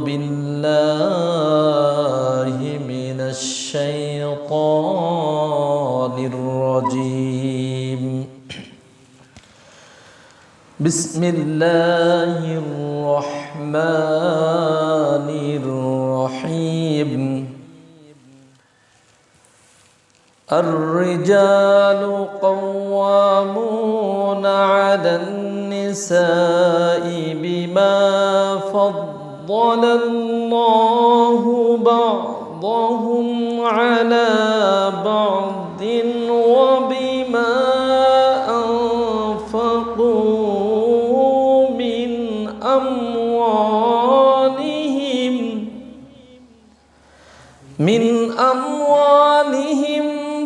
بالله من الشيطان الرجيم بسم الله الرحمن الرحيم الرجال قوامون على النساء بما فضل الله بعضهم على بعض وبما أنفقوا من أموالهم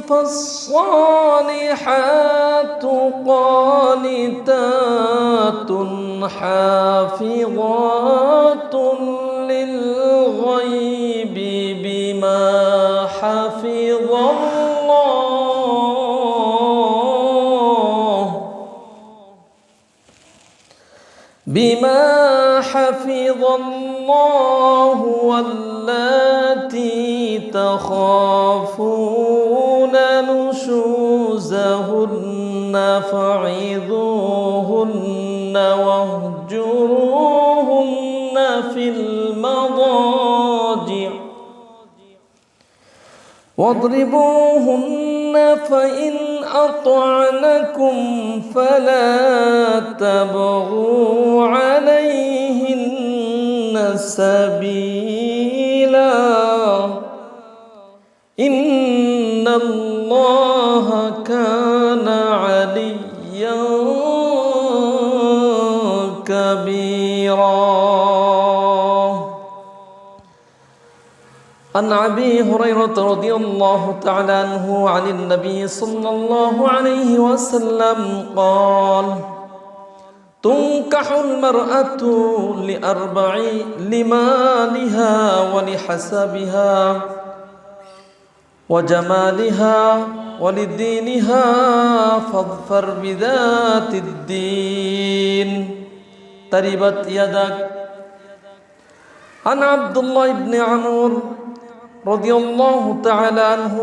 فالصالحات قانتات حافظات للغيب بما حفظ الله واللاتي تخافون نشوزهن فعظوهن واهجروهن في المضاجع واضربوهن فإن أطعنكم فلا تبغوا عليهن سبيلا إن الله كان عليا كبيرا. عن أبي هريرة رضي الله تعالى عنه عن النبي صلى الله عليه وسلم قال: تنكح المرأة لأربع: لمالها ولحسبها وجمالها ولدينها فاظفر بذات الدين تربت يدك. عن عبد الله بن عمرو رضي الله تعالى عنه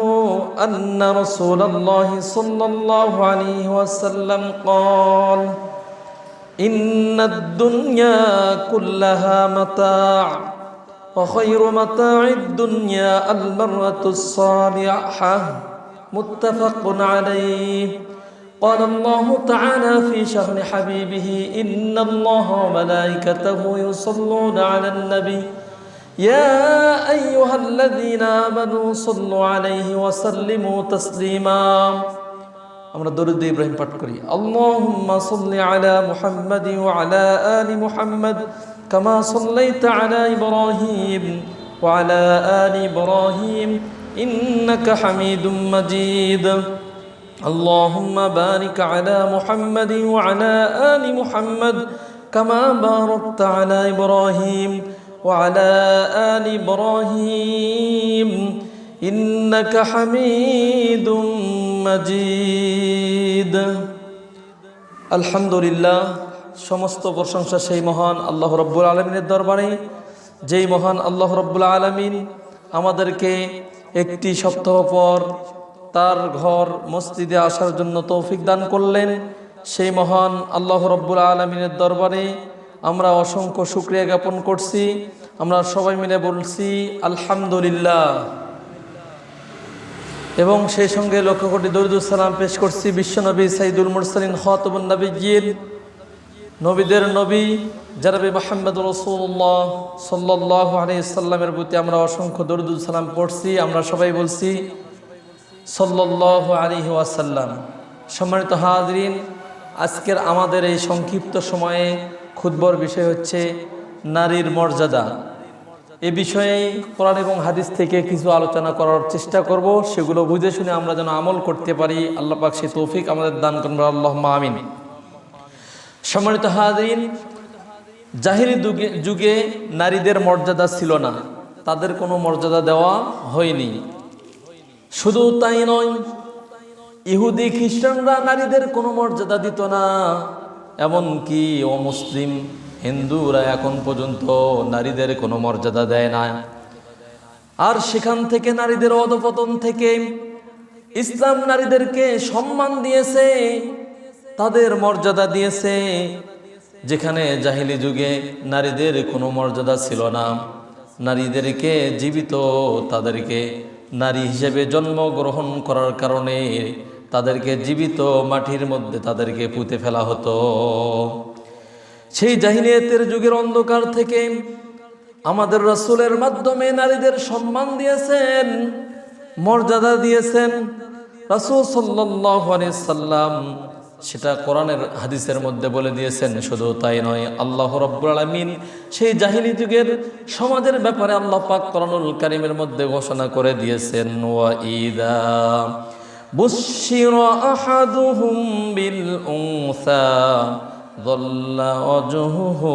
أن رسول الله صلى الله عليه وسلم قال: إن الدنيا كلها متاع وخير متاع الدنيا المرأة الصالحة متفق عليه. قال الله تعالى في شأن حبيبه: إن الله وملائكته يصلون على النبي يا أيها الذين آمنوا صلوا عليه وسلموا تسليما. আমরা দরুদ ইব্রাহিম পাঠ করি। আল্লাহুম্মা সাল্লি আলা মুহাম্মাদ ওয়া আলা আলি মুহাম্মাদ কামা সাল্লাইতা আলা ইব্রাহিম ওয়া আলা আলি ইব্রাহিম ইন্নাকা হামিদুম মাজিদ। আল্লাহুম্মা বারিক আলা মুহাম্মাদ ওয়া আলা আলি মুহাম্মাদ কামা বারাকতা আলা ইব্রাহিম ওয়া আলা আলি ইব্রাহিম ইন্নাকা হামিদুম মাজিদ। আলহামদুলিল্লাহ, সমস্ত প্রশংসা সেই মহান আল্লাহ রাব্বুল আলামিনের দরবারে, যেই মহান আল্লাহ রাব্বুল আলামিন আমাদেরকে একটি সপ্তাহ পর তার ঘর মসজিদে আসার জন্য তৌফিক দান করলেন। সেই মহান আল্লাহ রাব্বুল আলামিনের দরবারে আমরা অসংখ্য শুকরিয়া জ্ঞাপন করছি। আমরা সবাই মিলে বলছি আলহামদুলিল্লাহ, এবং সেই সঙ্গে লক্ষ কোটি দরুদ সালাম পেশ করছি বিশ্বনবী সাইয়্যিদুল মুরসালিন খাতামুন নবিয়্যিন, নবীদের নবী জনাবে মুহাম্মদ রাসূলুল্লাহ সাল্লাল্লাহু আলাইহি সাল্লামের প্রতি আমরা অসংখ্য দরুদ সালাম পড়ছি। আমরা সবাই বলছি সাল্লাল্লাহু আলাইহি ওয়াসাল্লাম। সম্মানিত হাজরিন, আজকের আমাদের এই সংক্ষিপ্ত সময়ে খুতবার বিষয় হচ্ছে নারীর মর্যাদা। এ বিষয়ে কোরআন এবং হাদিস থেকে কিছু আলোচনা করার চেষ্টা করব, সেগুলো বুঝে শুনে আমরা যেন আমল করতে পারি। আল্লাহ পাক সে তৌফিক আমাদের দান করুন, আল্লাহুম্মা আমিন। সম্মানিত হাজরিন, জাহিলি যুগে নারীদের মর্যাদা ছিল না, তাদের কোনো মর্যাদা দেওয়া হয়নি। শুধু তাই নয়, ইহুদি খ্রিস্টানরা নারীদের কোনো মর্যাদা দিত না, এমনকি অমুসলিম হিন্দুরা এখন পর্যন্ত নারীদের কোনো মর্যাদা দেয় না। আর সেখান থেকে নারীদের অধঃপতন থেকে ইসলাম নারীদেরকে সম্মান দিয়েছে, তাদের মর্যাদা দিয়েছে। যেখানে জাহিলি যুগে নারীদের কোনো মর্যাদা ছিল না, নারীদেরকে জীবিত, তাদেরকে নারী হিসেবে জন্মগ্রহণ করার কারণে তাদেরকে জীবিত মাটির মধ্যে তাদেরকে পুঁতে ফেলা হতো। সেই জাহিলিয়াতের যুগের অন্ধকার থেকে আমাদের রাসূলের মাধ্যমে নারীদের সম্মান দিয়েছেন, মর্যাদা দিয়েছেন রাসূল সাল্লাল্লাহু আলাইহি সাল্লাম। সেটা কোরআনের হাদিসের মধ্যে বলে দিয়েছেন। শুধু তাই নয়, আল্লাহ রাব্বুল আলামিন সেই জাহিলি যুগের সমাজের ব্যাপারে আল্লাহ পাক কোরআনুল কারীমের মধ্যে ঘোষণা করে দিয়েছেন, ওয়া ইদা বুশশিরা আহাদুহুম বিল উনসা যাল্লা ওয়াজহুহু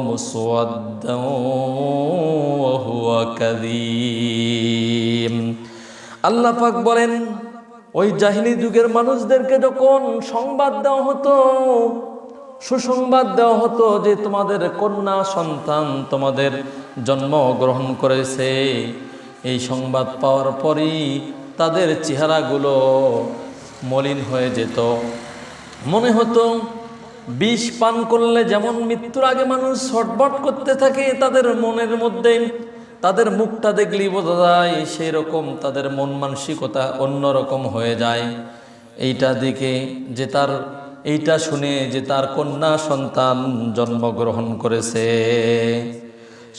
মুসওয়াদ্দান ওয়া হুয়া কাযীম। আল্লাহ পাক বলেন, ওই জাহিলি যুগের মানুষদেরকে যখন সংবাদ দেওয়া হতো, সুসংবাদ দেওয়া হতো যে তোমাদের কন্যা সন্তান তোমাদের জন্মগ্রহণ করেছে, এই সংবাদ পাওয়ার পরেই তাদের চেহারাগুলো মলিন হয়ে যেত। মনে হতো বিষ পান করলে যেমন মৃত্যুর আগে মানুষ ছটফট করতে থাকে, তাদের মনের মধ্যে, তাদের মুখটা দেখলেই বোঝা যায় সেই রকম তাদের মন মানসিকতা অন্যরকম হয়ে যায়। এইটা দেখে যে তার, এইটা শুনে যে তার কন্যা সন্তান জন্মগ্রহণ করেছে।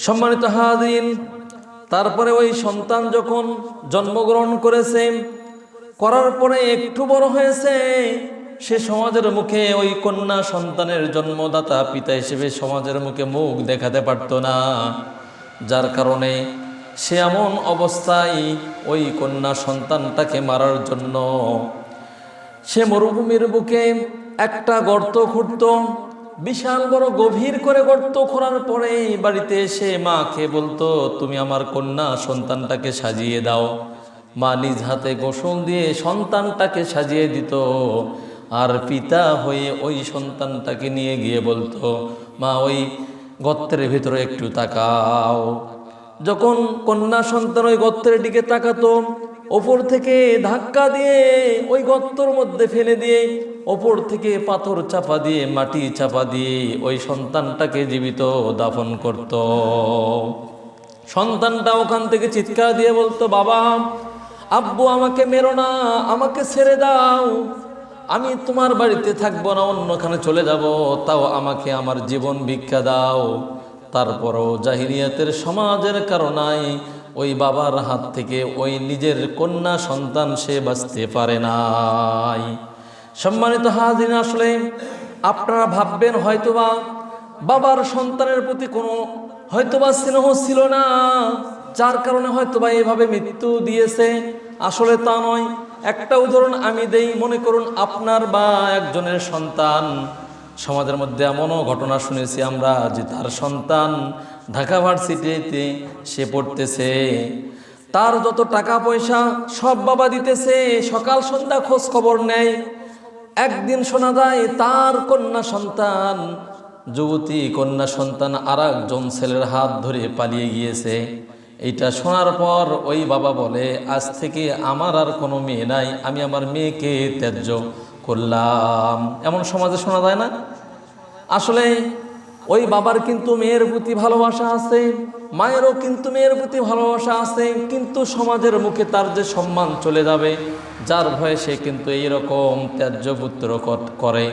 সম্মানিত হাজিরিন, তারপরে ওই সন্তান যখন জন্মগ্রহণ করেছে, করার পরে একটু বড় হয়েছে, সে সমাজের মুখে ওই কন্যা সন্তানের জন্মদাতা পিতা হিসেবে সমাজের মুখে মুখ দেখাতে পারত না। যার কারণে সে এমন অবস্থায় ওই কন্যা সন্তানটাকে মারার জন্য সে মরুভূমির বুকে একটা গর্ত খুঁড়ত, বিশাল বড় গভীর করে গর্ত খোঁড়ার পরে বাড়িতে এসে মাকে বলতো, তুমি আমার কন্যা সন্তানটাকে সাজিয়ে দাও। মা নিজ হাতে গোসল দিয়ে সন্তানটাকে সাজিয়ে দিত, আর পিতা হয়ে ওই সন্তানটাকে নিয়ে গিয়ে বলতো, মা ওই গর্তের ভিতরে একটু তাকাও। যখন কন্যা সন্তান ওই গর্তের দিকে তাকাতো, ওপর থেকে ধাক্কা দিয়ে ওই গর্তের মধ্যে ফেলে দিয়ে, ওপর থেকে পাথর চাপা দিয়ে, মাটি চাপা দিয়ে ওই সন্তানটাকে জীবিত দাফন করত। সন্তানটা ওখান থেকে চিৎকার দিয়ে বলতো, বাবা, আব্বু আমাকে মেরো না, আমাকে ছেড়ে দাও, আমি তোমার বাড়িতে থাকবো না, অন্যখানে চলে যাব, তাও আমাকে আমার জীবন ভিক্ষা দাও। তারপরও জাহিলিয়াতের সমাজের কারণে ওই বাবার হাত থেকে ওই নিজের কন্যা সন্তান সে বাঁচতে পারে নাই। সম্মানিত হাজির, আসলে আপনারা ভাববেন হয়তোবা বাবার সন্তানের প্রতি কোনো হয়তোবা স্নেহ ছিল না, যার কারণে হয়তোবা এভাবে মৃত্যু দিয়েছে। আসলে তা নয়। একটা উদাহরণ আমি দেই। মনে করুন আপনার বা একজনের সন্তান, সমাজের মধ্যে এমনও ঘটনা শুনেছি আমরা যে তার সন্তান ঢাকা ভার্সিটিতে সে পড়তেছে, তার যত টাকা পয়সা সব বাবা দিতেছে, সকাল সন্ধ্যা খোঁজ খবর নেয়। একদিন শোনা যায় তার কন্যা সন্তান, যুবতী কন্যা সন্তান আর একজন ছেলের হাত ধরে পালিয়ে গিয়েছে। এইটা শোনার পর ওই বাবা বলে, আজ থেকে আমার আর কোনো মেয়ে নাই, আমি আমার মেয়েকে ত্যায্য করলাম। এমন সমাজে শোনা যায় না? আসলে ওই বাবার কিন্তু মেয়ের প্রতি ভালোবাসা আছে, মায়েরও কিন্তু মেয়ের প্রতি ভালোবাসা আছে, কিন্তু সমাজের মুখে তার যে সম্মান চলে যাবে, যার ভয়ে সে কিন্তু এইরকম ত্যায্য পুত্র করে।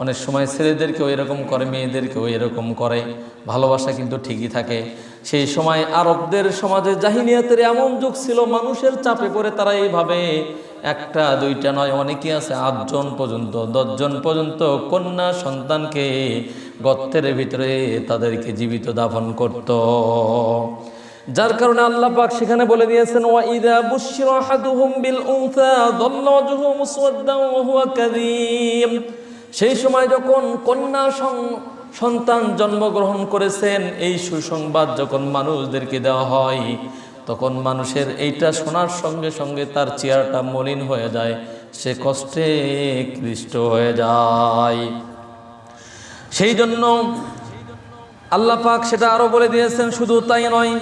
অনেক সময় ছেলেদেরকেও এরকম করে, মেয়েদেরকেও এরকম করে। ভালোবাসা কিন্তু ঠিকই থাকে। সেই সময় আরবদের সমাজে জাহিলিয়াতের এমন যুগ ছিল, মানুষের চাপে পড়ে তারা এইভাবে একটা দুইটা নয়, অনেকে আছে 8 জন পর্যন্ত 10 জন পর্যন্ত কন্যা সন্তানকে গর্তের ভিতরে তাদেরকে জীবিত দাফন করত। যার কারণে আল্লাহ পাক সেখানে বলে দিয়েছেন, ওয়া ইযা বুশশিরা আহাদুহুম বিল উনসা যাল্লা ওয়াজহুহু মুসওয়াদ্দান ওয়া হুয়া কাযীম। সেই সময় যখন কন্যা সন্তান জন্মগ্রহণ করেছেন, এই সুসংবাদ যখন মানুষদেরকে দেওয়া হয়, তখন মানুষের এইটা শোনার সঙ্গে সঙ্গে তার চেহারাটা মলিন হয়ে যায়, সে কষ্টে ক্লিষ্ট হয়ে যায়। সেই জন্য আল্লাহ পাক সেটা আরো বলে দিয়েছেন। শুধু তাই নয়,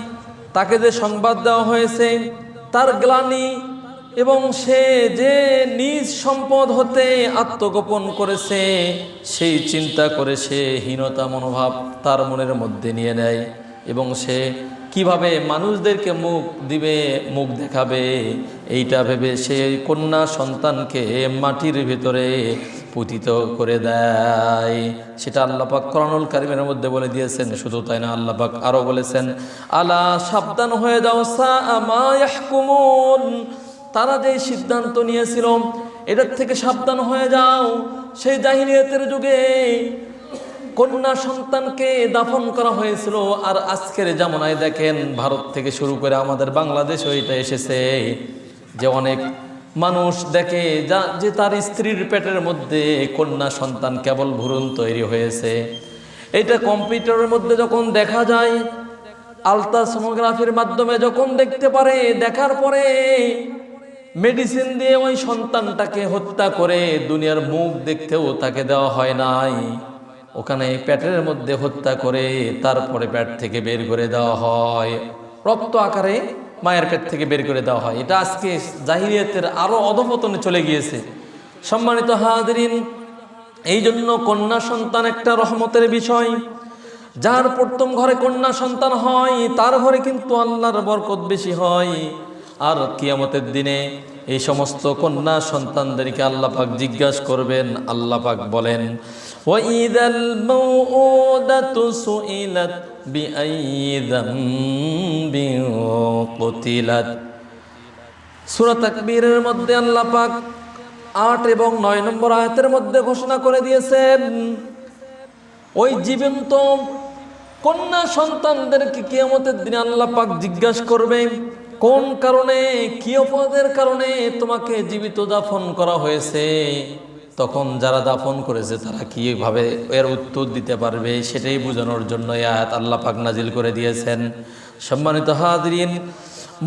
তাকে যে সংবাদ দেওয়া হয়েছে তার গ্লানি এবং সে যে নিজ সম্পদ হতে আত্মগোপন করেছে, সেই চিন্তা করে সে হীনতা মনোভাব তার মনের মধ্যে নিয়ে নেয় এবং সে কিভাবে মানুষদেরকে মুখ দিবে, মুখ দেখাবে, এইটা ভেবে সে কন্যা সন্তানকে মাটির ভিতরে পতিত করে দেয়। সেটা আল্লাহ পাক কোরআনুল কারীমের মধ্যে বলে দিয়েছেন। শুধু তাই না, আল্লাহ পাক আরো বলেছেন, আলা সাবধান হয়ে যাও, সাআ মা ইয়াহকুমুন, তারা যে সিদ্ধান্ত নিয়েছিল এটার থেকে সাবধান হয়ে যাও। সেই জাহিলিয়াতের যুগে কন্যা সন্তানকে দাফন করা হয়েছিল, আর আজকের জামানায় দেখেন ভারত থেকে শুরু করে আমাদের বাংলাদেশেও এটা এসেছে যে অনেক মানুষ দেখে যে তার স্ত্রীর পেটের মধ্যে কন্যা সন্তান কেবল ভ্রূণ তৈরি হয়েছে। এটা কম্পিউটারের মধ্যে যখন দেখা যায়, আলট্রাসোনোগ্রাফির মাধ্যমে যখন দেখতে পারে, দেখার পরে মেডিসিন দিয়ে ওই সন্তানটাকে হত্যা করে দুনিয়ার মুখ দেখতেও তাকে দেওয়া হয় নাই, ওখানে পেটের মধ্যে হত্যা করে তারপরে পেট থেকে বের করে দেওয়া হয়, রক্ত আকারে মায়ের পেট থেকে বের করে দেওয়া হয়। এটা আজকে জাহিলিয়াতের আরো অধপতনে চলে গিয়েছে। সম্মানিত হাজিরিন, এই জন্য কন্যা সন্তান একটা রহমতের বিষয়। যার প্রথম ঘরে কন্যা সন্তান হয় তার ঘরে কিন্তু আল্লাহর বরকত বেশি হয়। আর কিয়ামতের দিনে এই সমস্ত কন্যা সন্তানদেরকে আল্লাহ পাক জিজ্ঞাসা করবেন। আল্লাহ পাক বলেন, ওয়াইদাল মাউউদাতু সুইলাত বিআইয়ি যামবিন কুতিলাত। সূরা তাকবীরের মধ্যে আল্লাহ পাক 8 এবং 9 নম্বর আয়াতের মধ্যে ঘোষণা করে দিয়েছেন, ওই জীবন্ত কন্যা সন্তানদেরকে কিয়ামতের দিনে আল্লাহ পাক জিজ্ঞাসা করবে, কোন কারণে, কি অপরাধের কারণে তোমাকে জীবিত দাফন করা হয়েছে। তখন যারা দাফন করেছে তারা কিভাবে এর উত্তর দিতে পারবে, সেটাই বোঝানোর জন্য এই আয়াত আল্লাহ পাক নাজিল করে দিয়েছেন। সম্মানিত হাজিরিন,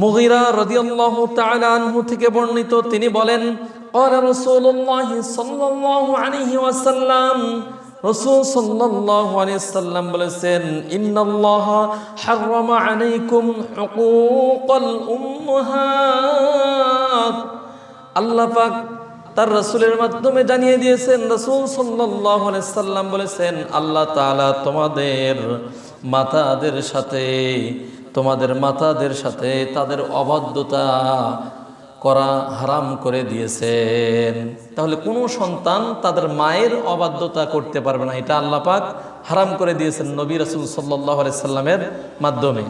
মুগীরা রাদিয়াল্লাহু তাআলা আনহু থেকে বর্ণিত, তিনি বলেন, ক্বালা রাসূলুল্লাহ সাল্লাল্লাহু আলাইহি ওয়াসাল্লাম, রাসূল সাল্লাল্লাহু আলাইহি ওয়াসাল্লাম বলেছেন, ইন্নাল্লাহা হাররামা আলাইকুম হুকুকাল উম্মাহাত। আল্লাহ পাক তার রাসূলের মাধ্যমে জানিয়ে দিয়েছেন, রাসূল সাল্লাল্লাহু আলাইহি ওয়াসাল্লাম বলেছেন, আল্লাহ তাআলা তোমাদের মাতাদের সাথে তাদের অবাধ্যতা করা হারাম করে দিয়েছেন। তাহলে কোনো সন্তান তাদের মায়ের অবাধ্যতা করতে পারবে না, এটা আল্লাহ পাক হারাম করে দিয়েছেন নবী রাসূল সাল্লাল্লাহু আলাইহি সাল্লামের মাধ্যমে।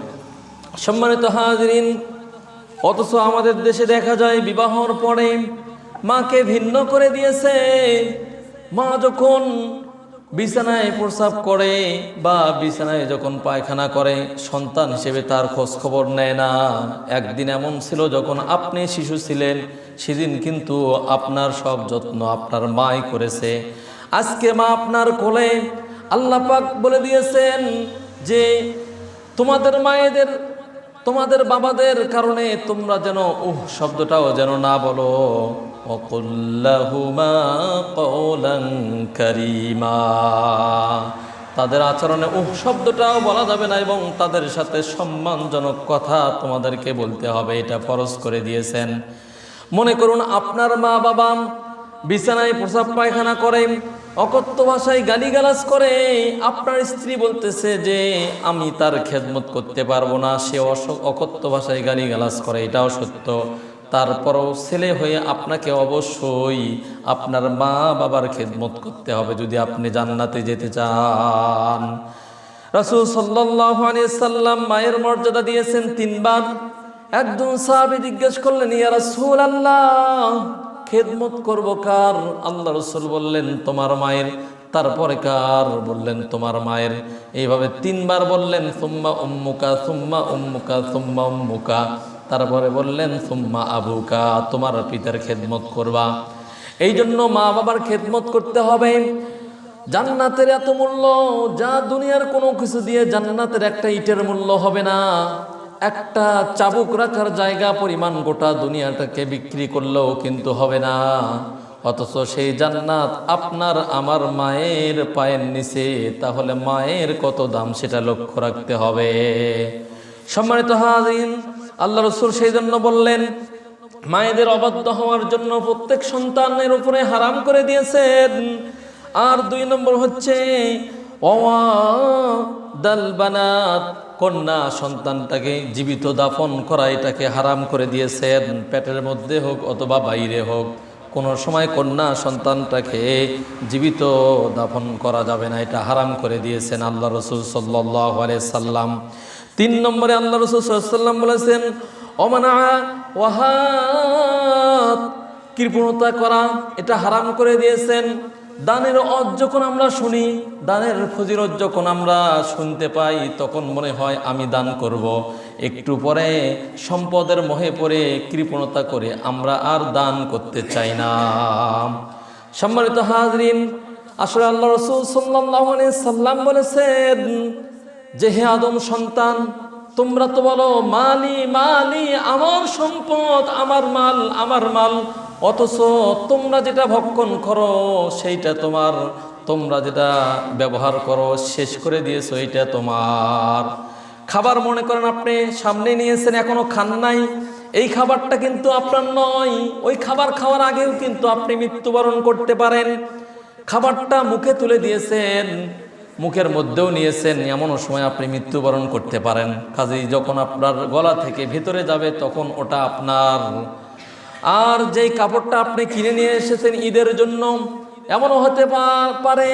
সম্মানিত হাজিরিন, অথচ আমাদের দেশে দেখা যায় বিবাহর পরে মাকে ভিন্ন করে দিয়েছে। মা যখন বিছানায় প্রস্রাব করে বা বিছানায় যখন পায়খানা করে, সন্তান হিসেবে তার খোঁজ খবর নেয় না। একদিন এমন ছিল যখন আপনি শিশু ছিলেন, সেদিন কিন্তু আপনার সব যত্ন আপনার মাই করেছে। আজকে মা আপনার কোলে। আল্লাহ পাক বলে দিয়েছেন যে তোমাদের মায়েদের, তোমাদের বাবাদের কারণে তোমরা যেন শব্দটাও যেন না বলো। ওয়াকুল্লাহুমা কওলান কারীমা, তাদের আচরণে শব্দটাও বলা যাবে না এবং তাদের সাথে সম্মানজনক কথা তোমাদেরকে বলতে হবে, এটা ফরজ করে দিয়েছেন। মনে করুন আপনার মা বাবা বিছানায় প্রস্রাব পায়খানা করে, অকথ্য ভাষায় গালিগালাজ করে, আপনার স্ত্রী বলতেছে যে আমি তার খেদমত করতে পারবো না, সে অকথ্য ভাষায় গালিগালাজ করে, এটাও সত্য। তারপরও ছেলে হয়ে আপনাকে অবশ্যই আপনার মা বাবার খেদমত করতে হবে যদি আপনি জান্নাতে যেতে চান। রাসূল সাল্লাল্লাহু আলাইহি সাল্লাম মায়ের মর্যাদা দিয়েছেন 3 বার। একজন সাহাবী জিজ্ঞেস করলেন, ইয়া রাসূলুল্লাহ, খেদমত করব কার? আল্লাহ রাসূল বললেন, তোমার মায়ের। তারপরে কার? বললেন, তোমার মায়ের। এইভাবে 3 বার বললেন, সুম্মা উম্মুকা, সুম্মা উম্মুকা, সুম্মা উম্মুকা। তারপরে বললেন, সুম্মা আবুকা, তোমার পিতার খেদমত করবা। এই জন্য মা বাবার খেদমত করতে হবে। জান্নাতের এত মূল্য যা দুনিয়ার কোনো কিছু দিয়ে জান্নাতের একটা ইটের মূল্য হবে না। একটা চাবুক রাখার জায়গা পরিমাণ গোটা দুনিয়াটাকে বিক্রি করলেও কিন্তু হবে না। অথচ সেই জান্নাত আপনার আমার মায়ের পায়ের নিচে, তাহলে মায়ের কত দাম সেটা লক্ষ্য রাখতে হবে। সম্মানিত হাজিরিন, আল্লাহ রাসূল সেই জন্য বললেন মায়েদের অবাধ্য হওয়ার জন্য প্রত্যেক সন্তানের উপরে হারাম করে দিয়েছেন। আর 2 নম্বর হচ্ছে ওয়াদাল বানাত, কন্যা সন্তানটাকে জীবিত দাফন করা, এটাকে হারাম করে দিয়েছেন। পেটের মধ্যে হোক অথবা বাইরে হোক, কোনো সময় কন্যা সন্তানটাকে জীবিত দাফন করা যাবে না, এটা হারাম করে দিয়েছেন আল্লাহ রাসূল সাল্লাল্লাহু আলাইহি সাল্লাম। 3 নম্বরে আল্লাহ রাসূল সাল্লাল্লাহু আলাইহি সাল্লাম বলেছেন অমানা ওয়াহাত, কৃপণতা করা, এটা হারাম করে দিয়েছেন। দানের যখন আমরা শুনি, দানের ফজিলত যখন আমরা শুনতে পাই, তখন মনে হয় আমি দান করব। একটু পরে সম্পদের মোহে পড়ে কৃপণতা করে আমরা আর দান করতে চাই না। সম্মানিত হাজরিন, আসলে আল্লাহ রাসূল সাল্লাল্লাহু আলাইহি সাল্লাম বলেছেন যে হে আদম সন্তান, তোমরা তো বলো মালি মালি, আমার সম্পদ, আমার মাল, আমার মাল, অথচ তোমরা যেটা ভক্ষণ করো সেইটা তোমার, তোমরা যেটা ব্যবহার করো শেষ করে দিয়েছো এটা তোমার। খাবার মনে করেন আপনি সামনে নিয়েছেন, এখনো খান নাই, এই খাবারটা কিন্তু আপনার নয়। ওই খাবার খাওয়ার আগেও কিন্তু আপনি মৃত্যুবরণ করতে পারেন। খাবারটা মুখে তুলে দিয়েছেন, মুখের মধ্যেও নিয়েছেন, এমনও সময় আপনি মৃত্যুবরণ করতে পারেন। কাজেই যখন আপনার গলা থেকে ভেতরে যাবে তখন ওটা আপনার। আর যেই কাপড়টা আপনি কিনে নিয়ে এসেছেন ঈদের জন্য, এমনও হতে পারে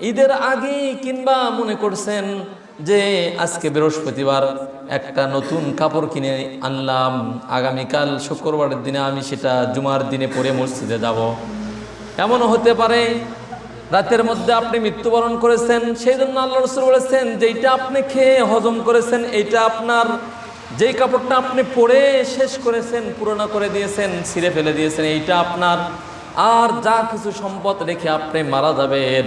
ঈদের আগে কিংবা মনে করছেন যে আজকে বৃহস্পতিবার একটা নতুন কাপড় কিনে আনলাম, আগামীকাল শুক্রবারের দিনে আমি সেটা জুমার দিনে পরে মসজিদে যাব। এমনও হতে পারে রাতের মধ্যে আপনি মৃত্যুবরণ করেছেন। সেই জন্য আল্লাহ রাসূল বলেছেন যেইটা আপনি খেয়ে হজম করেছেন এইটা আপনার, যেই কাপড়টা আপনি পরে শেষ করেছেন, পুরোনো করে দিয়েছেন, ছিঁড়ে ফেলে দিয়েছেন, এইটা আপনার। আর যা কিছু সম্পদ রেখে আপনি মারা যাবেন,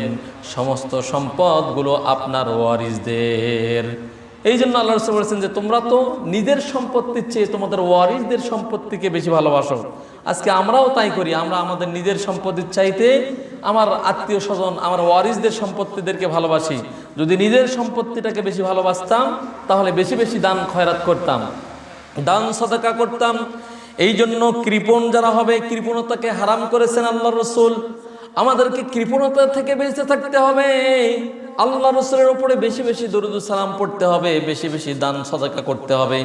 সমস্ত সম্পদগুলো আপনার ওয়ারিসদের। এই জন্য আল্লাহ রাসূল বলেছেন যে তোমরা তো নিজের সম্পত্তির চেয়ে তোমাদের ওয়ারিসদের সম্পত্তিকে বেশি ভালোবাসো। আজকে আমরাও তাই করি, আমরা আমাদের নিজের সম্পত্তির চাইতে আমার আত্মীয় স্বজন, আমার ওয়ারিসদের সম্পত্তিদেরকে ভালোবাসি। যদি নিজের সম্পত্তিটাকে বেশি ভালোবাসতাম তাহলে বেশি বেশি দান খয়রাত করতাম, দান সাদাকা করতাম। এই জন্য কৃপণ যারা হবে, কৃপণতাকে হারাম করেছেন আল্লাহ রাসূল। আমাদেরকে কৃপণতা থেকে বেঁচে থাকতে হবে, আল্লাহ রাসূলের উপরে বেশি বেশি দরুদ সালাম পড়তে হবে, বেশি বেশি দান সাদাকা করতে হবে।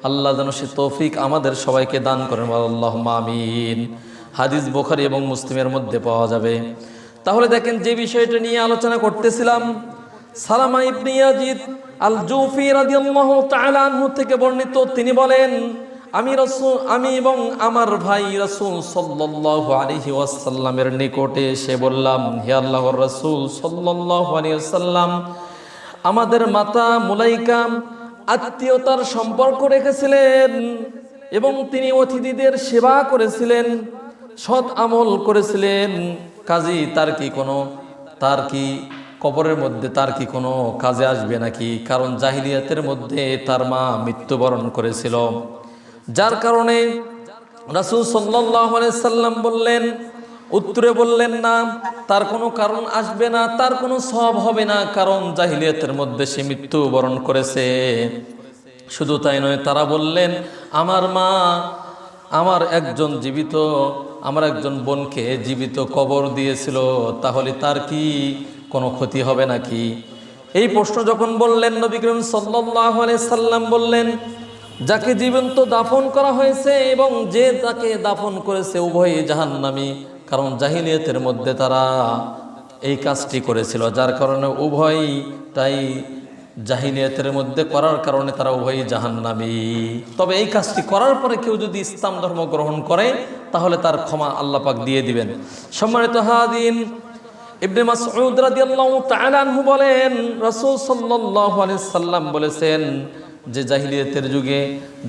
আল্লাহ যেন সে তৌফিক আমাদের সবাইকে দান করেন, আল্লাহুম্মা আমিন। হাদিস বুখারী এবং মুসলিমের মধ্যে পাওয়া যাবে। তাহলে দেখেন যে বিষয়টা নিয়ে আলোচনা করতেছিলাম, সালামা ইবনে ইয়াজিদ আল জুফি রাদিয়াল্লাহু তাআলা আনহু থেকে বর্ণিত, তিনি বলেন আমি এবং আমার ভাই রাসূল সাল্লাল্লাহু আলাইহি ওয়াসাল্লামের নিকটে এসে বললাম, হে আল্লাহর রাসূল সাল্লাল্লাহু আলাইহি ওয়াসাল্লাম, আমাদের মাতা মুলাইকা আত্মীয়তার সম্পর্ক রেখেছিলেন এবং তিনি অতিথিদের সেবা করেছিলেন, সৎ আমল করেছিলেন। কাজী তার কি কবরের মধ্যে তার কি কোনো কাজে আসবে নাকি? কারণ জাহিলিয়াতের মধ্যে তার মা মৃত্যুবরণ করেছিল, যার কারণে রাসূল সাল্লাল্লাহু আলাইহি সাল্লাম বললেন, উত্তরে বললেন না, তার কোনো কারণ আসবে না, তার কোনো সওয়াব হবে না, কারণ জাহিলিয়াতের মধ্যে সে মৃত্যুবরণ করেছে। শুধু তাই নয়, তারা বললেন আমার মা আমার একজন বোনকে জীবিত কবর দিয়েছিল, তাহলে তার কি কোনো ক্ষতি হবে নাকি? এই প্রশ্ন যখন বললেন, নবী করিম সাল্লাল্লাহু আলাইহি সাল্লাম বললেন, যাকে জীবন্ত দাফন করা হয়েছে এবং যে তাকে দাফন করেছে উভয়ই জাহান্নামী, কারণ জাহিলিয়াতের মধ্যে তারা এই কাজটি করেছিল, যার কারণে উভয়ই তাই জাহিলিয়াতের মধ্যে করার কারণে তারা উভয়ই জাহান্নামী। তবে এই কাজটি করার পরে কেউ যদি ইসলাম ধর্ম গ্রহণ করে তাহলে তার ক্ষমা আল্লাহ পাক দিয়ে দিবেন। সম্মানিত হাদিন, ইবনে মাসউদ রাদিয়াল্লাহু তাআলা আনহু বলেন, রাসূল সাল্লাল্লাহু আলাইহি সাল্লাম বলেছেন যে জাহিলিয়াতের যুগে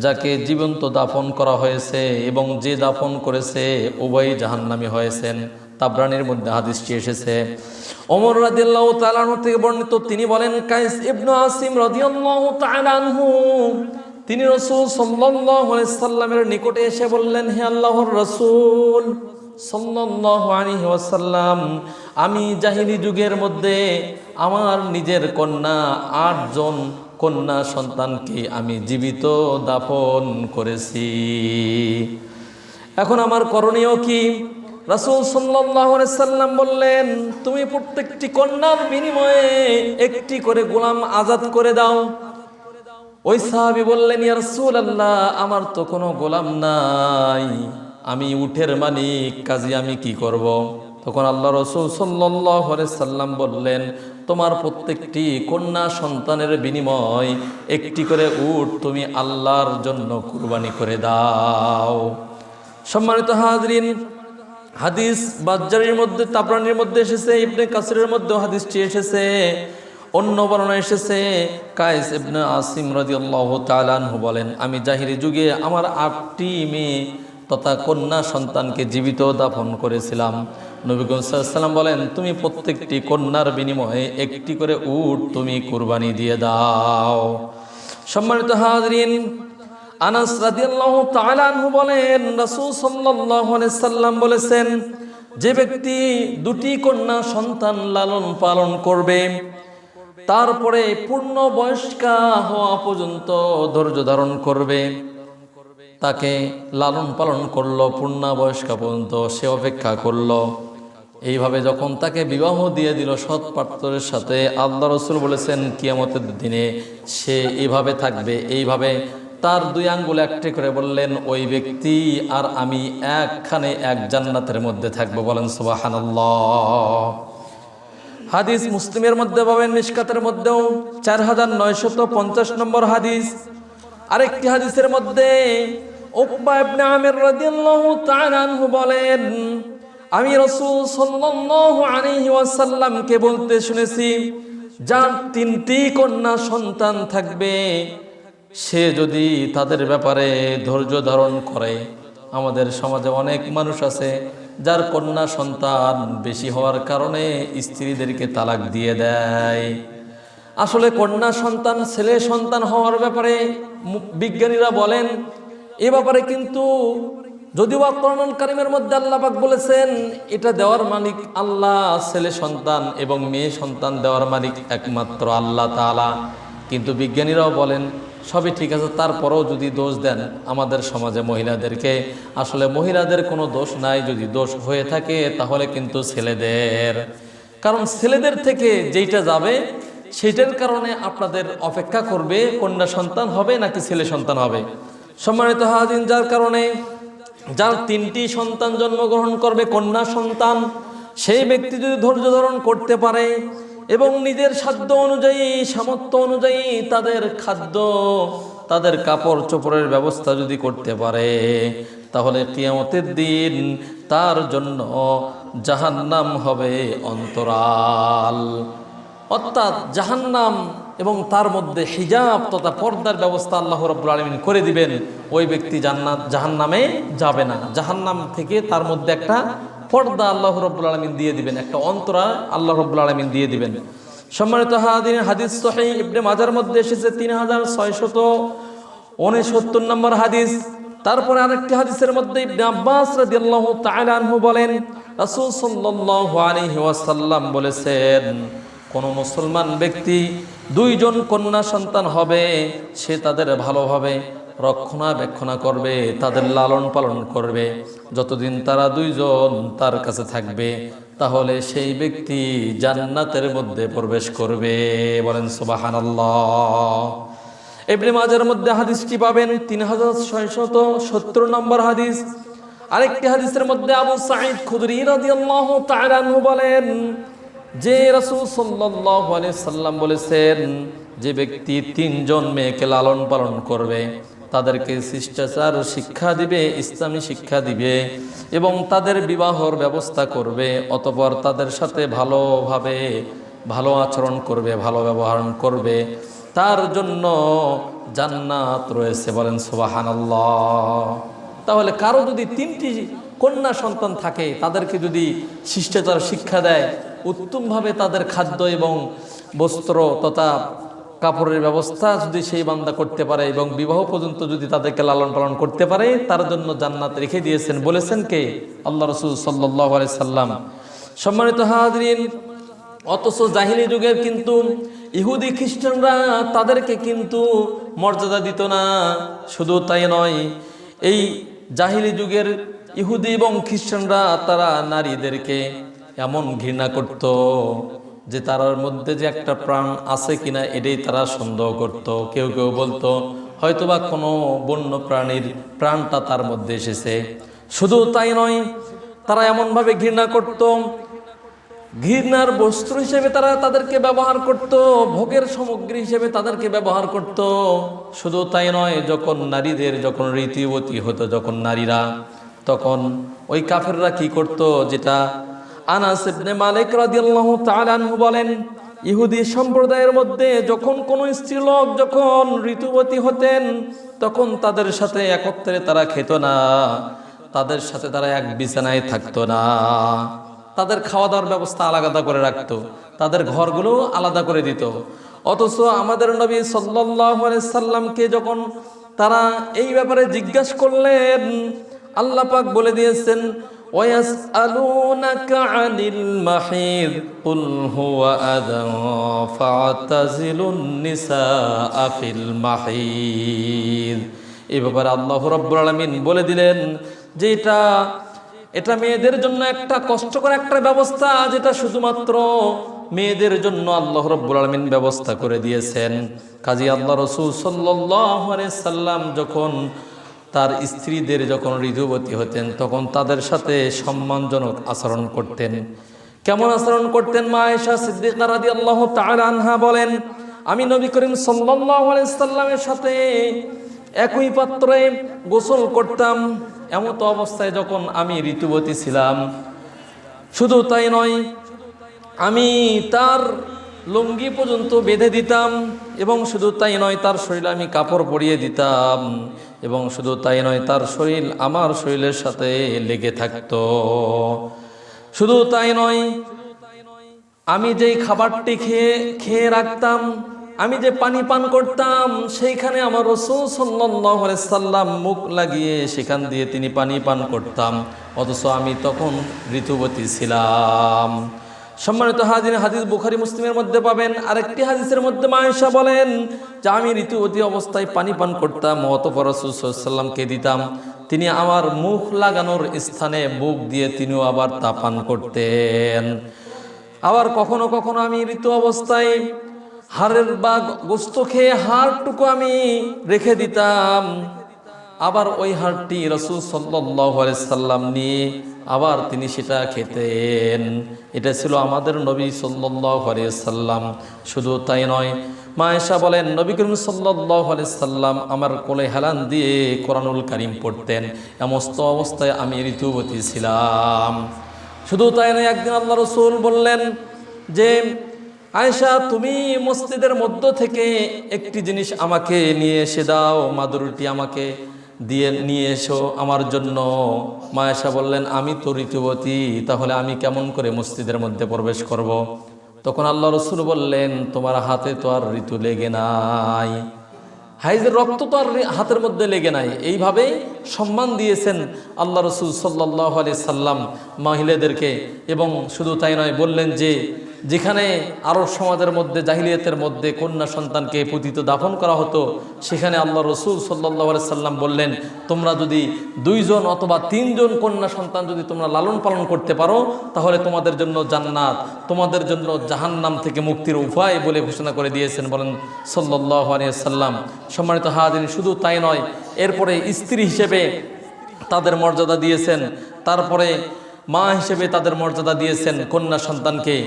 যাকে জীবন্ত দাফন করা হয়েছে এবং যে দাফন করেছে উভয়ই জাহান্নামী হয়েছেন। তাবরানির মধ্যে হাদিসটি এসেছে। ওমর রাদিয়াল্লাহু তাআলা আনহু থেকে বর্ণিত, তিনি বলেন, কাইস ইবনে আসিম রাদিয়াল্লাহু তাআলা আনহু তিনি রাসূল সাল্লাল্লাহু আলাইহি সাল্লামের নিকটে এসে বললেন, হে আল্লাহর রাসূল সাল্লাল্লাহু আলাইহি ওয়াসাল্লাম, আমি জাহিলি যুগের মধ্যে আমার নিজের কন্যা 8 জন কন্যা সন্তানকে আমি জীবিত দাফন করেছি। এখন আমার করণীয় কি? রাসূল সাল্লাল্লাহু আলাইহি সাল্লাম বললেন, তুমি প্রত্যেকটি কন্যার বিনিময়ে একটি করে গোলাম আজাদ করে দাও। ওই সাহাবী বললেন, ইয়া রাসূলুল্লাহ, আমার তো কোনো গোলাম নাই, আমি উটের মালিক, কাজী আমি কি করব? তখন আল্লাহ রাসূল সাল্লাল্লাহু আলাইহি সাল্লাম বললেন, তোমার প্রত্যেকটি কন্যা সন্তানের বিনিময় একটি করে উট তুমি আল্লাহর জন্য কুরবানি করে দাও। সম্মানিত হাজরিন, হাদিস বাজ্জারির মধ্যে, তাবরানির মধ্যে এসেছে, ইবনে কাসিরের মধ্যেও হাদিসটি এসেছে। অন্য বর্ণনা এসেছে, কায়েস ইবনে আসিম রাদিয়াল্লাহু তাআলা আনহু বলেন, আমি জাহিলি যুগে আমার 8টি মেয়ে তথা কন্যা সন্তানকে জীবিত দাফন করেছিলাম। নবী সাল্লাল্লাহু আলাইহি ওয়াসাল্লাম বলেন, তুমি প্রত্যেকটি কন্যার বিনিময়ে একটি করে উট তুমি কুরবানি দিয়ে দাও। সম্মানিত হাজরিন, আনাস রাদিয়াল্লাহু তাআলা আনহু বলেন, রাসূল সাল্লাল্লাহু আলাইহি সাল্লাম বলেছেন, যে ব্যক্তি 2টি কন্যা সন্তান লালন পালন করবে, তারপরে পূর্ণ বয়স্কা হওয়া পর্যন্ত ধৈর্য ধারণ করবে, তাকে লালন পালন করলো পূর্ণাবয়স্কা পর্যন্ত, সে অপেক্ষা করলো, এইভাবে যখন তাকে বিবাহ দিয়ে দিল সৎ পাত্রের সাথে, আল্লাহ রাসূল বলেছেন কিয়ামতের দিনে সে এইভাবে থাকবে, এইভাবে তার 2 আঙ্গুল একটি করে বললেন, ওই ব্যক্তি আর আমি একখানে এক জান্নাতের মধ্যে থাকবো। বলেন সুবহানাল্লাহ। হাদিস মুসলিমের মধ্যে পাবেন, মিশকাতের মধ্যেও 4950 নম্বর হাদিস। আরেকটি হাদিসের মধ্যে উকবা ইবনে আমির রাদিয়াল্লাহু তাআলা আনহু বলেন, আমি রাসূল সাল্লাল্লাহু আলাইহি ওয়াসাল্লামকে বলতে শুনেছি, যার 3টি কন্যা সন্তান থাকবে সে যদি তাদের ব্যাপারে ধৈর্য ধারণ করে, আমাদের সমাজে অনেক মানুষ আছে যার কন্যা সন্তান বেশি হওয়ার কারণে স্ত্রীদেরকে তালাক দিয়ে দেয়। আসলে কন্যা সন্তান, ছেলে সন্তান হওয়ার ব্যাপারে বিজ্ঞানীরা বলেন, এ ব্যাপারে কিন্তু যদিও কোরআনুল কারীমের মধ্যে আল্লাহ পাক বলেছেন এটা দেওয়ার মালিক আল্লাহ, ছেলে সন্তান এবং মেয়ে সন্তান দেওয়ার মালিক একমাত্র আল্লাহ তাআলা, কিন্তু বিজ্ঞানীরাও বলেন সবই ঠিক আছে, তারপরেও যদি দোষ দেন আমাদের সমাজে মহিলাদেরকে, আসলে মহিলাদের কোনো দোষ নাই, যদি দোষ হয়ে থাকে তাহলে কিন্তু ছেলেদের, কারণ ছেলেদের থেকে যেইটা যাবে সেটার কারণে আপনাদের অপেক্ষা করবে কন্যা সন্তান হবে নাকি ছেলে সন্তান হবে। সম্মানিত হাজির, যার কারণে যার 3টি সন্তান জন্মগ্রহণ করবে কন্যা সন্তান, সেই ব্যক্তি যদি ধৈর্য ধারণ করতে পারে এবং নিজের সাধ্য অনুযায়ী, সামর্থ্য অনুযায়ী তাদের খাদ্য, তাদের কাপড় চোপড়ের ব্যবস্থা যদি করতে পারে, তাহলে কিয়ামতের দিন তার জন্য জাহান্নাম হবে অন্তরাল, অর্থাৎ জাহান্নাম, এবং তার মধ্যে হিজাব তথা পর্দার ব্যবস্থা আল্লাহ রাব্বুল আলামিন করে দিবেন। ওই ব্যক্তি জাহান্নামে যাবে না, জাহান্নাম থেকে তার মধ্যে একটা পর্দা আল্লাহ রাব্বুল আলামিন দিয়ে দিবেন, একটা অন্তরাল আল্লাহ রাব্বুল আলামিন দিয়ে দিবেন। সম্মানিত হাজির, হাদিস সহিহ ইবনে মাজার মধ্যে এসেছে 3669 নম্বর হাদিস। তারপরে আরেকটি হাদিসের মধ্যে ইবনে আব্বাস রাদিয়াল্লাহু তাআলা আনহু বলেন, রাসূল সাল্লাল্লাহু আলাইহি ওয়াসাল্লাম বলেছেন, কোন মুসলমান ব্যক্তি 2 জন কন্যা সন্তান হবে, সে তাদের ভালোভাবে রক্ষণাবেক্ষণা করবে, তাদের লালন পালন করবে, যতদিন তারা 2 জন তার কাছে থাকবে, তাহলে সেই ব্যক্তি জান্নাতের মধ্যে প্রবেশ করবে। বলেন সুবহানাল্লাহ। ইবনে মাজার মধ্যে হাদিসটি পাবেন 3670 নম্বর হাদিস। আরেকটি হাদিসের মধ্যে আবু সাঈদ খুদরি রাদিয়াল্লাহু তাআলা আনহু বলেন যে রাসূল সাল্লাল্লাহু আলাইহি সাল্লাম বলেছেন, যে ব্যক্তি 3 জন মেয়েকে লালন পালন করবে, তাদেরকে শিষ্টাচার শিক্ষা দিবে, ইসলামী শিক্ষা দিবে এবং তাদের বিবাহর ব্যবস্থা করবে, অতঃপর তাদের সাথে ভালোভাবে ভালো আচরণ করবে, ভালো ব্যবহার করবে, তার জন্য জান্নাত রয়েছে। বলেন সুবহানাল্লাহ। তাহলে কারো যদি 3টি কন্যা সন্তান থাকে, তাদেরকে যদি শিষ্টাচার শিক্ষা দেয়, উত্তমভাবে তাদের খাদ্য এবং বস্ত্র তথা কাপড়ের ব্যবস্থা যদি সেই বান্দা করতে পারে এবং বিবাহ পর্যন্ত যদি তাদেরকে লালন পালন করতে পারে, তার জন্য জান্নাত রেখে দিয়েছেন। বলেছেন কে? আল্লাহ রাসূল সাল্লাল্লাহু আলাইহি সাল্লাম। সম্মানিত হাজরিন, অথচ জাহিলি যুগের কিন্তু ইহুদি খ্রিস্টানরা তাদেরকে কিন্তু মর্যাদা দিত না। শুধু তাই নয়, এই জাহিলি যুগের ইহুদি এবং খ্রিস্টানরা তারা নারীদেরকে এমন ঘৃণা করত যে তার মধ্যে যে একটা প্রাণ আছে কিনা এটাই তারা সন্দেহ করত। কেউ কেউ বলতো হয়তোবা কোনো বন্য প্রাণীর প্রাণটা তার মধ্যে এসেছে। শুধু তাই নয়, তারা এমনভাবে ঘৃণা করত, ঘৃণার বস্ত্র হিসেবে তারা তাদেরকে ব্যবহার করত, ভোগের সামগ্রী হিসেবে তাদেরকে ব্যবহার করত। শুধু তাই নয়, যখন নারীদের যখন ঋতুবতী হতো যখন নারীরা, তখন ওই কাফেররা কি করত, যেটা আনাস ইবনে মালিক রাদিয়াল্লাহু তাআলা আনহু বলেন, ইহুদি সম্প্রদায়ের মধ্যে যখন কোনো স্ত্রীলোক যখন ঋতুবতী হতেন তখন তাদের সাথে একত্রে তারা খেত না, তাদের সাথে তারা এক বিছানায় থাকতো না। তাদের খাওয়া দাওয়ার ব্যবস্থা আলাদা করে রাখতো, তাদের ঘরগুলো আলাদা করে দিত। অথচ আমাদের নবী সাল্লাল্লাহু আলাইহি সাল্লামকে যখন তারা এই ব্যাপারে জিজ্ঞাসা করলেন, আল্লাহ পাক বলে দিয়েছেন, ওয়াসআলুনাকা আনিল মাহিদ কুল হুয়া আযা ফা'তাজিলুন নিসা ফিল মাহিদ। এই ব্যাপারে আল্লাহ রাব্বুল আলামিন বলে দিলেন যে এটা মেয়েদের জন্য একটা কষ্টকর একটা ব্যবস্থা, যেটা শুধুমাত্র মেয়েদের জন্য আল্লাহ রাব্বুল আলামিন ব্যবস্থা করে দিয়েছেন। কাজী আল্লাহ রাসূল সাল্লাল্লাহু আলাইহি সাল্লাম যখন তার স্ত্রীদের যখন ঋতুবতী হতেন তখন তাদের সাথে সম্মানজনক আচরণ করতেন। কেমন আচরণ করতেন? মা আয়েশা সিদ্দিকা রাদিয়াল্লাহু তাআলা আনহা বলেন, আমি নবী করিম সাল্লাল্লাহু আলাইহি সাল্লামের সাথে একই পাত্রে গোসল করতাম। এমত অবস্থায় যখন আমি ঋতুবতী ছিলাম, শুধু তাই নয়, আমি তার লুঙ্গি পর্যন্ত বেঁধে দিতাম, এবং শুধু তাই নয়, তার শরীরে আমি কাপড় পরিয়ে দিতাম, এবং শুধু তাই নয়, তার শরীর আমার শরীরের সাথে লেগে থাকতো। শুধু তাই নয়, আমি যেই খাবারটি খেয়ে রাখতাম, আমি যে পানি পান করতাম, সেইখানে আমার রাসূল সাল্লাল্লাহু আলাইহি সাল্লাম মুখ লাগিয়ে সেখান দিয়ে তিনি পানি পান করতাম, অথচ আমি তখন ঋতুবতী ছিলাম। সম্মানিত হাজির, হাদিস বুখারী মুসলিমের মধ্যে পাবেন। আরেকটি হাদিসের মধ্যে মা আয়েশা বলেন যে আমি ঋতুবতী অবস্থায় পানি পান করতাম, অতঃপর রাসূল সাল্লাল্লাহু আলাইহি সাল্লামকে দিতাম, তিনি আমার মুখ লাগানোর স্থানে বুক দিয়ে তিনিও আবার তা পান করতেন। আবার কখনো কখনো আমি ঋতু অবস্থায় হাড়ের বা গোস্ত খেয়ে হাড়টুকু আমি রেখে দিতাম, আবার ওই হাড়টি রাসূল সাল্লাল্লাহু আলাইহি সাল্লাম নিয়ে আবার তিনি সেটা খেতেন। এটা ছিল আমাদের নবী সাল্লাল্লাহু আলাইহি সাল্লাম। শুধু তাই নয়, মা আয়েশা বলেন, নবী করিম সাল্লাল্লাহু আলাইহি সাল্লাম আমার কোলে হেলান দিয়ে কোরআনুল কারীম পড়তেন। এমস্ত অবস্থায় আমি ঋতুবতী ছিলাম। শুধু তাই নয়, একদিন আল্লাহ রাসূল বললেন যে আয়েশা, তুমি মসজিদের মধ্য থেকে একটি জিনিস আমাকে নিয়ে এসে দাও, মাদুরটি আমাকে দিয়ে নিয়ে এসো আমার জন্য। মা আয়েশা বললেন, আমি তো ঋতুবতী, তাহলে আমি কেমন করে মসজিদের মধ্যে প্রবেশ করব? তখন আল্লাহ রাসূল বললেন, তোমার হাতে তো আর ঋতু লেগে নাই, হাইজের রক্ত তো আর হাতের মধ্যে লেগে নাই। এইভাবে সম্মান দিয়েছেন আল্লাহ রাসূল সাল্লাল্লাহু আলাইহি সাল্লাম মহিলাদেরকে। এবং শুধু তাই নয়, বললেন যে যেখানে আরব সমাজের মধ্যে জাহিলিয়াতের মধ্যে কন্যা সন্তানকে পতিত দাফন করা হতো, সেখানে আল্লাহ রাসূল সাল্লাল্লাহু আলাইহি সাল্লাম বললেন, তোমরা যদি 2 জন অথবা 3 জন কন্যা সন্তান যদি তোমরা লালন পালন করতে পারো, তাহলে তোমাদের জন্য জান্নাত, তোমাদের জন্য জাহান্নাম থেকে মুক্তির উপায় বলে ঘোষণা করে দিয়েছেন, বলেন সাল্লাল্লাহু আলাইহি সাল্লাম। সম্মানিত হাজিরিন, শুধু তাই নয়, এরপরে স্ত্রী হিসেবে তাদের মর্যাদা দিয়েছেন, তারপরে মা হিসেবে তাদের মর্যাদা দিয়েছেন কন্যা সন্তানকে।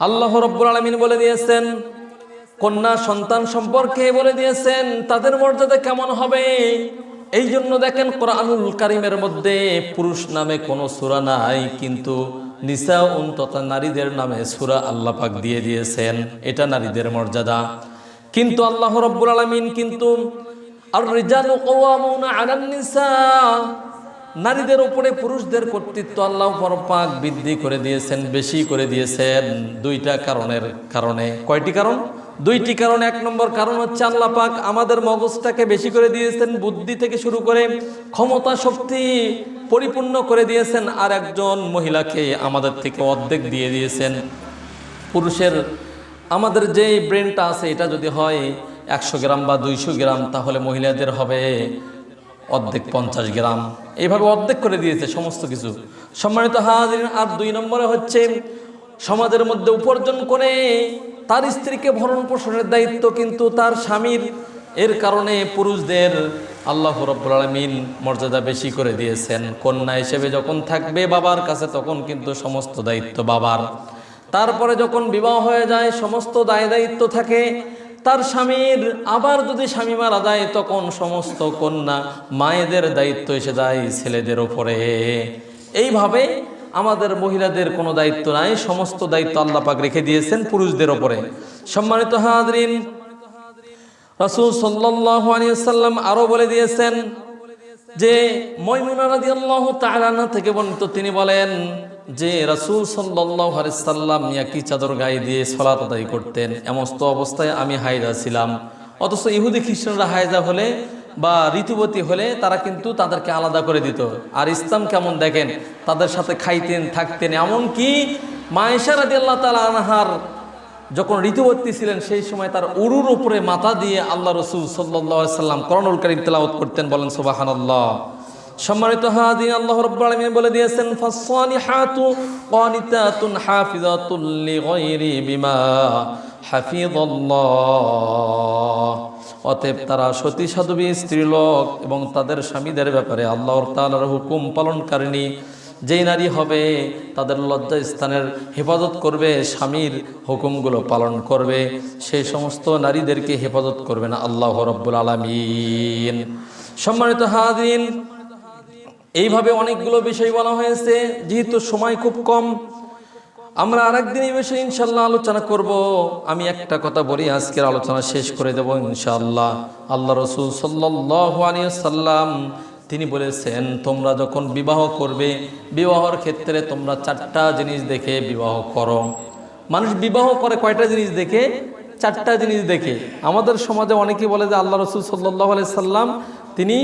আল্লাহ রাব্বুল আলামিন বলে দিয়েছেন, কন্যা সন্তান সম্পর্কে বলে দিয়েছেন তাদের মর্যাদা কেমন হবে। এই জন্য দেখেন কোরআনুল কারীমের মধ্যে পুরুষ নামে কোনো সূরা নাই, কিন্তু নিসাউন তথা নারীদের নামে সূরা আল্লাহ পাক দিয়ে দিয়েছেন। এটা নারীদের মর্যাদা। কিন্তু আল্লাহ রাব্বুল আলামিন কিন্তু আর রিজালু কাওয়ামুনা আলান নিসা, নারীদের উপরে পুরুষদের কর্তৃত্ব আল্লাহ পাক বৃদ্ধি করে দিয়েছেন, বেশি করে দিয়েছেন 2টা কারণের কারণে। কয়টি কারণ? দুইটি কারণ। এক নম্বর কারণ হচ্ছে আল্লাহ পাক আমাদের মগজটাকে বেশি করে দিয়েছেন, বুদ্ধি থেকে শুরু করে ক্ষমতা শক্তি পরিপূর্ণ করে দিয়েছেন। আর একজন মহিলাকে আমাদের থেকে অর্ধেক দিয়ে দিয়েছেন। পুরুষের আমাদের যে ব্রেনটা আছে এটা যদি হয় 100 গ্রাম বা 200 গ্রাম, তাহলে মহিলাদের হবে অর্ধেক 50 গ্রাম। এইভাবে অর্ধেক করে দিয়েছে সমস্ত কিছু। সম্মানিত হাজিরিন, আর 2 নম্বরে হচ্ছে সমাজের মধ্যে উপার্জন করে তার স্ত্রীকে ভরণ পোষণের দায়িত্ব কিন্তু তার স্বামীর। এর কারণে পুরুষদের আল্লাহ রাব্বুল আলামিন মর্যাদা বেশি করে দিয়েছেন। কন্যা হিসেবে যখন থাকবে বাবার কাছে তখন কিন্তু সমস্ত দায়িত্ব বাবার। তারপরে যখন বিবাহ হয়ে যায় সমস্ত দায় দায়িত্ব থাকে তার স্বামীর। আবার যদি স্বামী মারা যায় তখন সমস্ত কন্যা মায়েদের দায়িত্ব এসে যায় ছেলেদের উপরে। এইভাবে আমাদের মহিলাদের কোনো দায়িত্ব নাই, সমস্ত দায়িত্ব আল্লাহ পাক রেখে দিয়েছেন পুরুষদের উপরে। সম্মানিত হাজরিন, রাসূল সাল্লাল্লাহু আলাইহি ওয়াসাল্লাম আরো বলে দিয়েছেন যে মাইমুনা রাদিয়াল্লাহু তাআলা আনহা থেকে বর্ণিত, তিনি বলেন যে রাসূল সাল্লাল্লাহু আলাইহি ওয়াসাল্লাম একই চাদর গায়ে দিয়ে সালাত আদায় করতেন। এমস্ত অবস্থায় আমি হায়দা ছিলাম। অথচ ইহুদি খ্রিস্টানরা হায়দা হলে বা ঋতুবতী হলে তারা কিন্তু তাদেরকে আলাদা করে দিত। আর ইসলাম কেমন দেখেন, তাদের সাথে খাইতেন থাকতেন। এমনকি মা আয়েশা রাদিয়াল্লাহু তাআলা আনহার যখন ঋতুবতী ছিলেন সেই সময় তার উরুর উপরে মাথা দিয়ে আল্লাহ রাসূল সাল্লাল্লাহু আলাইহি ওয়াসাল্লাম কোরআনুল কারীম তেলাওয়াত করতেন। বলেন সুবহানাল্লাহ। সম্মানিত হাজিরিন, আল্লাহ রাব্বুল আলামিন বলে দিয়েছেন ফাসসালিহাতু ক্বানিতাতুন হাফিজাতুল লিগায়রি বিমা হাফিজাল্লাহ। অতএব তারা সতী সাধবী স্ত্রীলোক এবং তাদের স্বামীদের ব্যাপারে আল্লাহ তাআলার হুকুম পালনকারিণী। যেই নারী হবে তাদের লজ্জা স্থানের হেফাজত করবে, স্বামীর হুকুমগুলো পালন করবে, সেই সমস্ত নারীদেরকে হেফাজত করবে না আল্লাহ রাব্বুল আলামিন। সম্মানিত হাজিরিন, এইভাবে অনেকগুলো বিষয় বলা হয়েছে। যেহেতু সময় খুব কম, আমরা আরেকদিন এই বিষয়ে ইনশাআল্লাহ আলোচনা করব। আমি একটা কথা বলি, আজকের আলোচনা শেষ করে দেব ইনশাআল্লাহ। আল্লাহ রাসূল সাল্লাল্লাহু আলাইহি ওয়াসাল্লাম তিনি বলেছেন, তোমরা যখন বিবাহ করবে বিবাহের ক্ষেত্রে তোমরা 4টা জিনিস দেখে বিবাহ করো। মানুষ বিবাহ করে কয়টা জিনিস দেখে? 4টা জিনিস দেখে। আমাদের সমাজে অনেকে বলে যে আল্লাহ রাসূল সাল্লাল্লাহু আলাইহি ওয়াসাল্লাম তিনি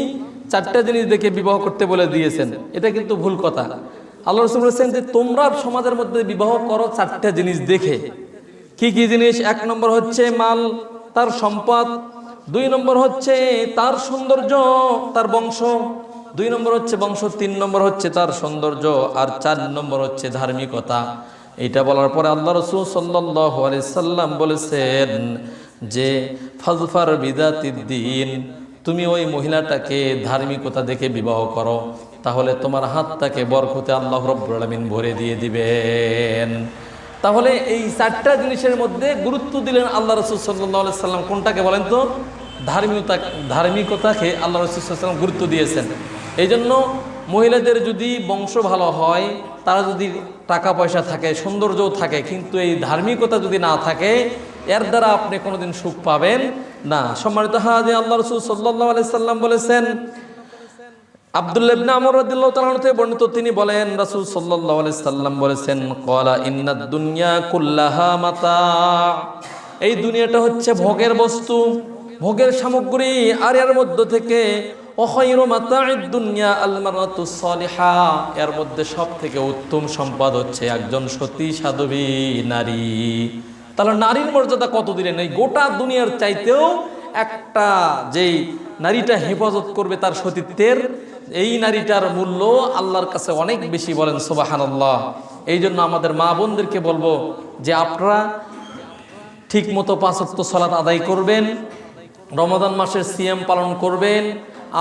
4টা জিনিস দেখে বিবাহ করতে বলে দিয়েছেন। এটা কিন্তু ভুল কথা। আল্লাহ রাসূল বলেছেন যে তোমরা সমাজের মধ্যে বিবাহ করো 4টা জিনিস দেখে। কি কি জিনিস? 1 নম্বর হচ্ছে মাল, তার সম্পদ। 2 নম্বর হচ্ছে তার সৌন্দর্য, তার বংশ। 2 নম্বর হচ্ছে বংশ। 3 নম্বর হচ্ছে তার সৌন্দর্য। আর 4 নম্বর হচ্ছে ধার্মিকতা। এটা বলার পরে আল্লাহ রাসূল সাল্লাল্লাহু আলাইহি সাল্লাম বলেছেন যে ফাজফার বিদাতিদ দ্বীন, তুমি ওই মহিলাটাকে ধার্মিকতা দেখে বিবাহ করো, তাহলে তোমার হাতটাকে বরকতে আল্লাহ রাব্বুল আলামিন ভরে দিয়ে দিবেন। তাহলে এই 4টা জিনিসের মধ্যে গুরুত্ব দিলেন আল্লাহ রাসূল সাল্লাল্লাহু আলাইহি সাল্লাম। কোনটাকে বলেন তো? ধার্মিকতাকে আল্লাহ রাসূল সাল্লাল্লাহু আলাইহি সাল্লাম গুরুত্ব দিয়েছেন। এই জন্য মহিলাদের যদি বংশ ভালো হয়, তারা যদি টাকা পয়সা থাকে, সৌন্দর্যও থাকে, কিন্তু এই ধার্মিকতা যদি না থাকে, এর দ্বারা আপনি কোনোদিন সুখ পাবেন না। সম্মানিত হাজিরিন, আল্লাহ রাসূল সাল্লাল্লাহু আলাইহি সাল্লাম বলেছেন, আব্দুল্লাহ ইবনে আমর রাদিয়াল্লাহু তাআলা থেকে বর্ণিত, তিনি বলেন রাসূল সাল্লাল্লাহু আলাইহি সাল্লাম বলেছেন, ক্বালা ইন্নাদ দুনিয়া কুল্লাহা মাতা। এই দুনিয়াটা হচ্ছে ভোগের বস্তু, ভোগের সামগ্রী। আর এর মধ্য থেকে ওয়াখায়রু মাতা'id দুনিয়া আল মারআতুস সালিহা, এর মধ্যে সবথেকে উত্তম সম্পদ হচ্ছে একজন সতী সাধবী নারী। তাহলে নারীর মর্যাদা কত দিলেন? এই গোটা দুনিয়ার চাইতেও একটা যেই নারীটা হেফাজত করবে তার সতীত্বের, এই নারীটার মূল্য আল্লাহর কাছে অনেক বেশি। বলেন সুবহানাল্লাহ। এই জন্য আমাদের মা বোনদেরকে বলবো যে আপনারা ঠিক মতো 5 ওয়াক্ত সালাত আদায় করবেন, রমাদান মাসের সিয়াম পালন করবেন,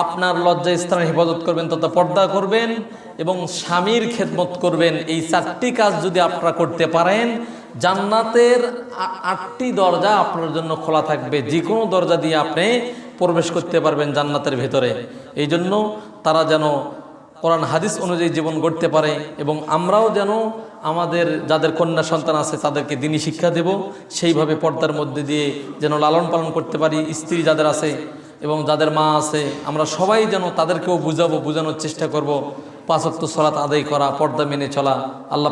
আপনার লজ্জা স্থানের হেফাজত করবেন তথা পর্দা করবেন এবং স্বামীর খেদমত করবেন। এই 4টি কাজ যদি আপনারা করতে পারেন, জান্নাতের 8টি দরজা আপনার জন্য খোলা থাকবে। যে কোনো দরজা দিয়ে আপনি প্রবেশ করতে পারবেন জান্নাতের ভেতরে। এই জন্য তারা যেন কোরআন হাদিস অনুযায়ী জীবন গড়তে পারে এবং আমরাও যেন আমাদের যাদের কন্যা সন্তান আছে তাদেরকে দ্বীনি শিক্ষা দেব, সেইভাবে পর্দার মধ্যে দিয়ে যেন লালন পালন করতে পারি। স্ত্রী যাদের আছে এবং যাদের মা আছে, আমরা সবাই যেন তাদেরকেও বোঝানোর চেষ্টা করব। 5 ওয়াক্ত সালাত আদায় করা, পর্দা মেনে চলা। আল্লাহ